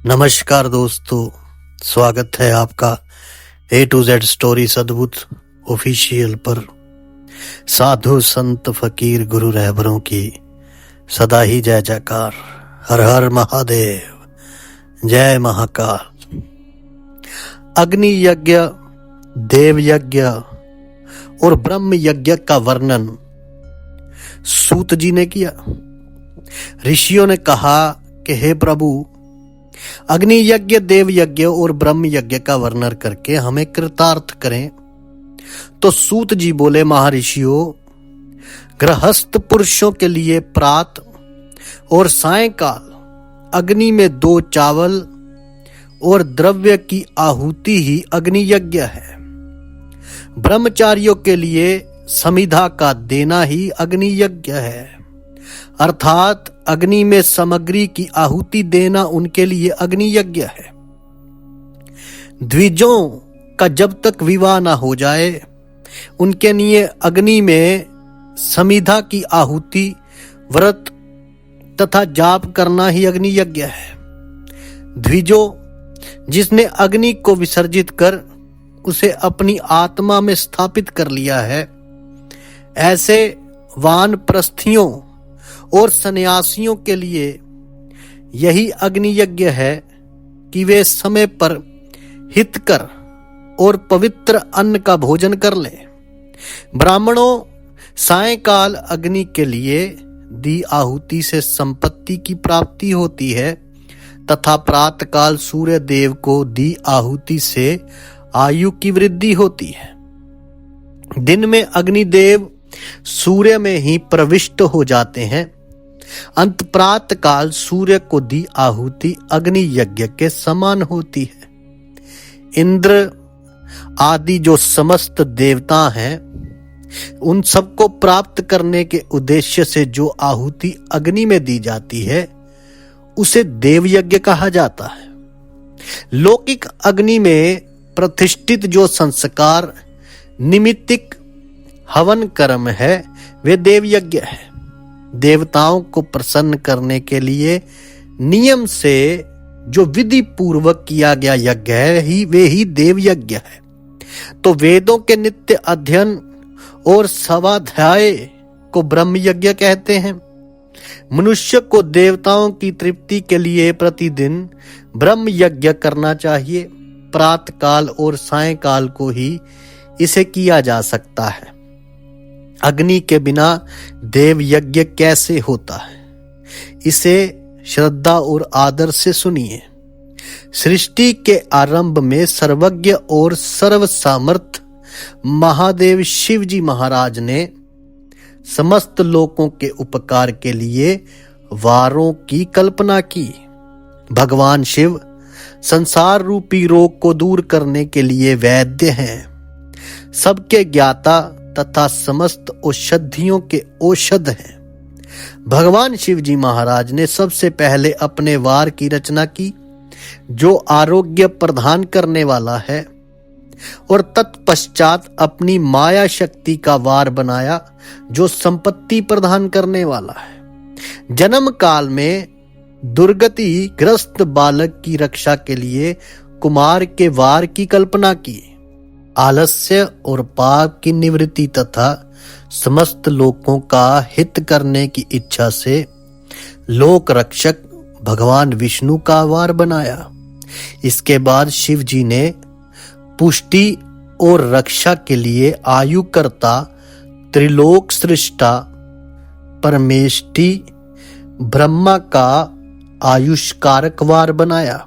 नमस्कार दोस्तों, स्वागत है आपका A to Z स्टोरीज अद्भुत ऑफिशियल पर। साधु संत फकीर गुरु रहबरों की सदा ही जय जयकार। हर हर महादेव, जय महाकाल। अग्नि यज्ञ, देव यज्ञ और ब्रह्म यज्ञ का वर्णन सूत जी ने किया। ऋषियों ने कहा कि हे प्रभु, अग्नि यज्ञ, देव यज्ञ और ब्रह्म यज्ञ का वर्णन करके हमें कृतार्थ करें। तो सूत जी बोले, महर्षियों, गृहस्थ पुरुषों के लिए प्रात और सायंकाल अग्नि में 2 चावल और द्रव्य की आहुति ही अग्नि यज्ञ है। ब्रह्मचारियों के लिए समिधा का देना ही अग्नि यज्ञ है, अर्थात अग्नि में सामग्री की आहुति देना उनके लिए अग्नि यज्ञ है। द्विजों का जब तक विवाह ना हो जाए, उनके लिए अग्नि में समिधा की आहुति, व्रत तथा जाप करना ही अग्नि यज्ञ है। द्विजों, जिसने अग्नि को विसर्जित कर उसे अपनी आत्मा में स्थापित कर लिया है, ऐसे वानप्रस्थियों और सन्यासियों के लिए यही अग्नि यज्ञ है कि वे समय पर हितकर और पवित्र अन्न का भोजन कर लें। ब्राह्मणों, सायंकाल अग्नि के लिए दी आहुति से संपत्ति की प्राप्ति होती है तथा प्रातःकाल सूर्य देव को दी आहुति से आयु की वृद्धि होती है। दिन में अग्निदेव सूर्य में ही प्रविष्ट हो जाते हैं। अंत प्रात काल सूर्य को दी आहुति अग्नि यज्ञ के समान होती है। इंद्र आदि जो समस्त देवता हैं, उन सबको प्राप्त करने के उद्देश्य से जो आहुति अग्नि में दी जाती है, उसे देव यज्ञ कहा जाता है। लौकिक अग्नि में प्रतिष्ठित जो संस्कार निमित्तिक हवन कर्म है, वे देव यज्ञ है। देवताओं को प्रसन्न करने के लिए नियम से जो विधि पूर्वक किया गया यज्ञ है, वे ही देव यज्ञ है। तो वेदों के नित्य अध्ययन और स्वाध्याय को ब्रह्म यज्ञ कहते हैं। मनुष्य को देवताओं की तृप्ति के लिए प्रतिदिन ब्रह्म यज्ञ करना चाहिए। प्रातःकाल और सायंकाल को ही इसे किया जा सकता है। अग्नि के बिना देव यज्ञ कैसे होता है, इसे श्रद्धा और आदर से सुनिए। सृष्टि के आरंभ में सर्वज्ञ और सर्व सामर्थ महादेव शिव जी महाराज ने समस्त लोगों के उपकार के लिए वारों की कल्पना की। भगवान शिव संसार रूपी रोग को दूर करने के लिए वैद्य हैं, सबके ज्ञाता तथा समस्त औषधियों के औषध हैं। भगवान शिव जी महाराज ने सबसे पहले अपने वार की रचना की, जो आरोग्य प्रदान करने वाला है, और तत्पश्चात अपनी माया शक्ति का वार बनाया, जो संपत्ति प्रदान करने वाला है। जन्म काल में दुर्गति ग्रस्त बालक की रक्षा के लिए कुमार के वार की कल्पना की। आलस्य और पाप की निवृत्ति तथा समस्त लोगों का हित करने की इच्छा से लोक रक्षक भगवान विष्णु का वार बनाया। इसके बाद शिव जी ने पुष्टि और रक्षा के लिए आयुकर्ता, त्रिलोक सृष्टा, परमेष्टि ब्रह्मा का आयुष्कारक वार बनाया।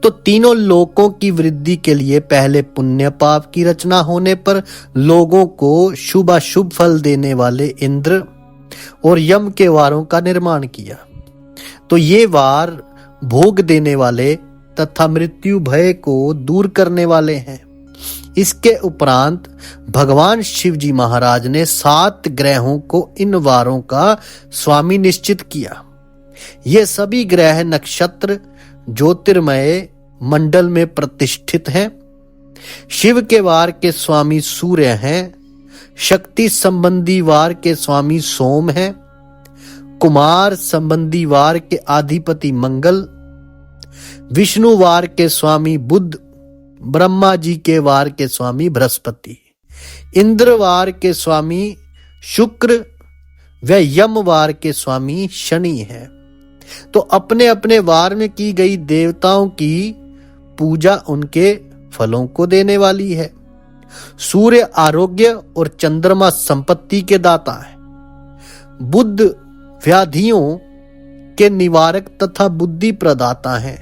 तो तीनों लोकों की वृद्धि के लिए पहले पुण्य पाप की रचना होने पर लोगों को शुभाशुभ फल देने वाले इंद्र और यम के वारों का निर्माण किया। तो ये वार भोग देने वाले तथा मृत्यु भय को दूर करने वाले हैं। इसके उपरांत भगवान शिव जी महाराज ने 7 ग्रहों को इन वारों का स्वामी निश्चित किया। ये सभी ग्रह नक्षत्र ज्योतिर्मय मंडल में प्रतिष्ठित हैं। शिव के वार के स्वामी सूर्य हैं, शक्ति संबंधी वार के स्वामी सोम हैं, कुमार संबंधी वार के अधिपति मंगल, विष्णु वार के स्वामी बुध, ब्रह्मा जी के वार के स्वामी बृहस्पति, इंद्र वार के स्वामी शुक्र व यम वार के स्वामी शनि है। तो अपने अपने वार में की गई देवताओं की पूजा उनके फलों को देने वाली है। सूर्य आरोग्य और चंद्रमा संपत्ति के दाता है। बुध व्याधियों के निवारक तथा बुद्धि प्रदाता हैं।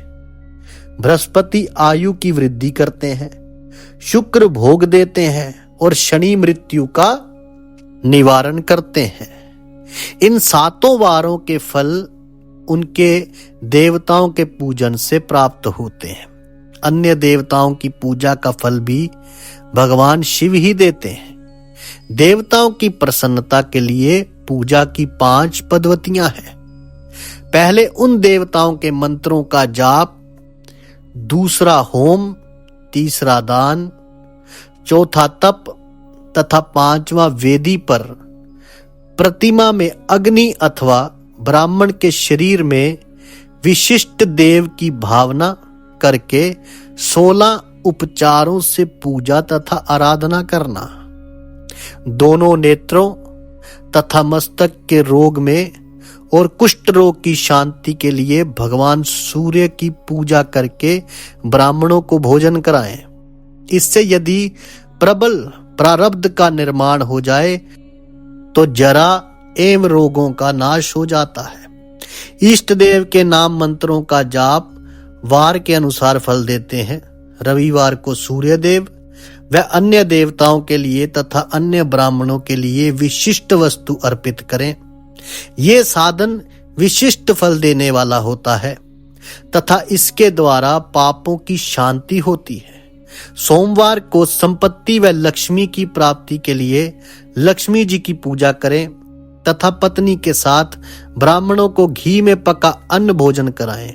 बृहस्पति आयु की वृद्धि करते हैं। शुक्र भोग देते हैं और शनि मृत्यु का निवारण करते हैं। इन सातों वारों के फल उनके देवताओं के पूजन से प्राप्त होते हैं। अन्य देवताओं की पूजा का फल भी भगवान शिव ही देते हैं। देवताओं की प्रसन्नता के लिए पूजा की 5 पद्धतियां हैं। पहले उन देवताओं के मंत्रों का जाप, दूसरा होम, तीसरा दान, चौथा तप तथा 5वां वेदी पर प्रतिमा में अग्नि अथवा ब्राह्मण के शरीर में विशिष्ट देव की भावना करके 16 उपचारों से पूजा तथा आराधना करना। दोनों नेत्रों तथा मस्तक के रोग में और कुष्ठ रोग की शांति के लिए भगवान सूर्य की पूजा करके ब्राह्मणों को भोजन कराएं। इससे यदि प्रबल प्रारब्ध का निर्माण हो जाए तो जरा एवं रोगों का नाश हो जाता है। इष्ट देव के नाम मंत्रों का जाप वार के अनुसार फल देते हैं। रविवार को सूर्य देव व अन्य देवताओं के लिए तथा अन्य ब्राह्मणों के लिए विशिष्ट वस्तु अर्पित करें। ये साधन विशिष्ट फल देने वाला होता है तथा इसके द्वारा पापों की शांति होती है। सोमवार को संपत्ति व लक्ष्मी की प्राप्ति के लिए लक्ष्मी जी की पूजा करें तथा पत्नी के साथ ब्राह्मणों को घी में पका अन्न भोजन कराएं।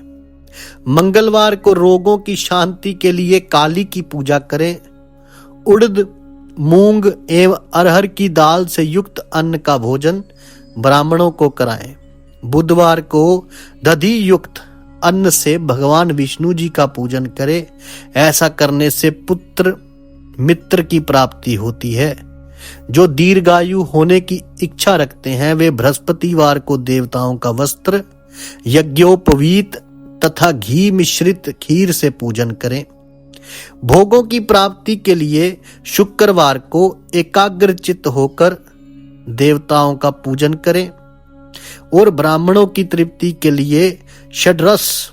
मंगलवार को रोगों की शांति के लिए काली की पूजा करें। उड़द, मूंग एवं अरहर की दाल से युक्त अन्न का भोजन ब्राह्मणों को कराएं। बुधवार को दधि युक्त अन्न से भगवान विष्णु जी का पूजन करें। ऐसा करने से पुत्र मित्र की प्राप्ति होती है। जो दीर्घायु होने की इच्छा रखते हैं वे बृहस्पतिवार को देवताओं का वस्त्र, यज्ञोपवीत तथा घी मिश्रित खीर से पूजन करें। भोगों की प्राप्ति के लिए शुक्रवार को एकाग्रचित्त होकर देवताओं का पूजन करें और ब्राह्मणों की तृप्ति के लिए षड्रस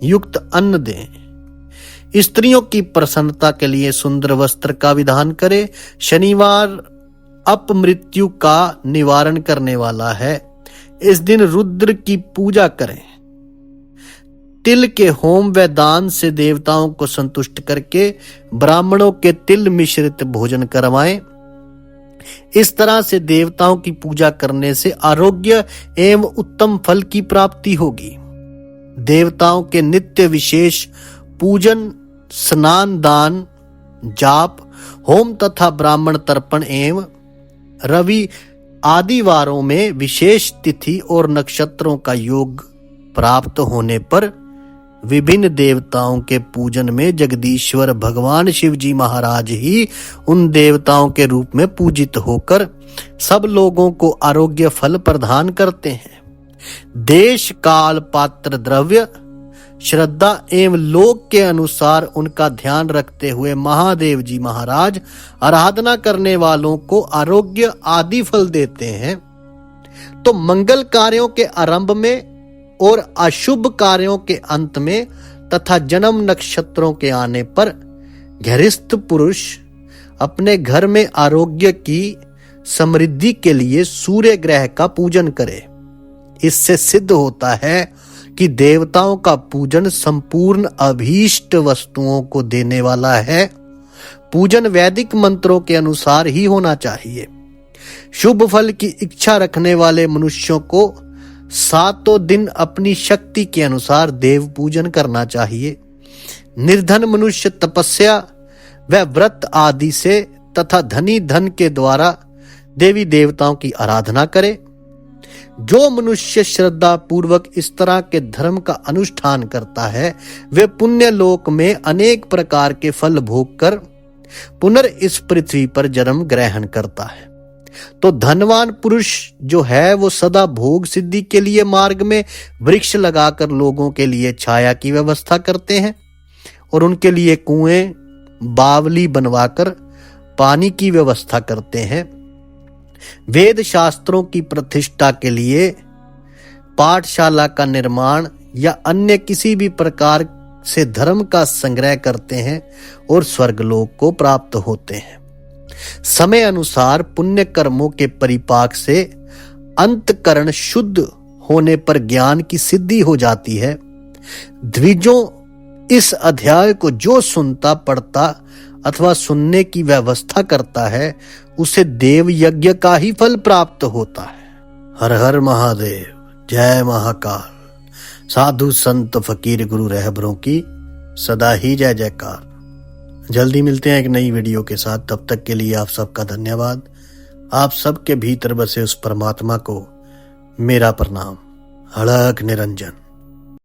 युक्त अन्न दें। स्त्रियों की प्रसन्नता के लिए सुंदर वस्त्र का विधान करें। शनिवार अपमृत्यु का निवारण करने वाला है। इस दिन रुद्र की पूजा करें। तिल के होम व दान से देवताओं को संतुष्ट करके ब्राह्मणों के तिल मिश्रित भोजन करवाएं। इस तरह से देवताओं की पूजा करने से आरोग्य एवं उत्तम फल की प्राप्ति होगी। देवताओं के नित्य विशेष पूजन, स्नान, दान, जाप, होम तथा ब्राह्मण तर्पण एवं रवि आदि वारों में विशेष तिथि और नक्षत्रों का योग प्राप्त होने पर विभिन्न देवताओं के पूजन में जगदीश्वर भगवान शिव जी महाराज ही उन देवताओं के रूप में पूजित होकर सब लोगों को आरोग्य फल प्रदान करते हैं। देश काल पात्र द्रव्य श्रद्धा एवं लोक के अनुसार उनका ध्यान रखते हुए महादेव जी महाराज आराधना करने वालों को आरोग्य आदि फल देते हैं। तो मंगल कार्यों के आरंभ में और अशुभ कार्यों के अंत में तथा जन्म नक्षत्रों के आने पर गृहस्थ पुरुष अपने घर में आरोग्य की समृद्धि के लिए सूर्य ग्रह का पूजन करे। इससे सिद्ध होता है कि देवताओं का पूजन संपूर्ण अभीष्ट वस्तुओं को देने वाला है। पूजन वैदिक मंत्रों के अनुसार ही होना चाहिए। शुभ फल की इच्छा रखने वाले मनुष्यों को 7 दिन अपनी शक्ति के अनुसार देव पूजन करना चाहिए। निर्धन मनुष्य तपस्या व व्रत आदि से तथा धनी धन के द्वारा देवी देवताओं की आराधना करे। जो मनुष्य श्रद्धा पूर्वक इस तरह के धर्म का अनुष्ठान करता है वे पुण्य लोक में अनेक प्रकार के फल भोग कर पुनर् इस पृथ्वी पर जन्म ग्रहण करता है। तो धनवान पुरुष जो है वो सदा भोग सिद्धि के लिए मार्ग में वृक्ष लगाकर लोगों के लिए छाया की व्यवस्था करते हैं और उनके लिए कुएं बावली बनवाकर पानी की व्यवस्था करते हैं। वेद शास्त्रों की प्रतिष्ठा के लिए पाठशाला का निर्माण या अन्य किसी भी प्रकार से धर्म का संग्रह करते हैं और स्वर्गलोक को प्राप्त होते हैं। समय अनुसार पुण्य कर्मों के परिपाक से अंतकरण शुद्ध होने पर ज्ञान की सिद्धि हो जाती है। द्विजों, इस अध्याय को जो सुनता पढ़ता अथवा सुनने की व्यवस्था करता है उसे देव यज्ञ का ही फल प्राप्त होता है। हर हर महादेव, जय महाकाल। साधु संत फकीर गुरु रहबरों की सदा ही जय जयकार। जल्दी मिलते हैं एक नई वीडियो के साथ। तब तक के लिए आप सबका धन्यवाद। आप सबके भीतर बसे उस परमात्मा को मेरा प्रणाम। हड़क निरंजन।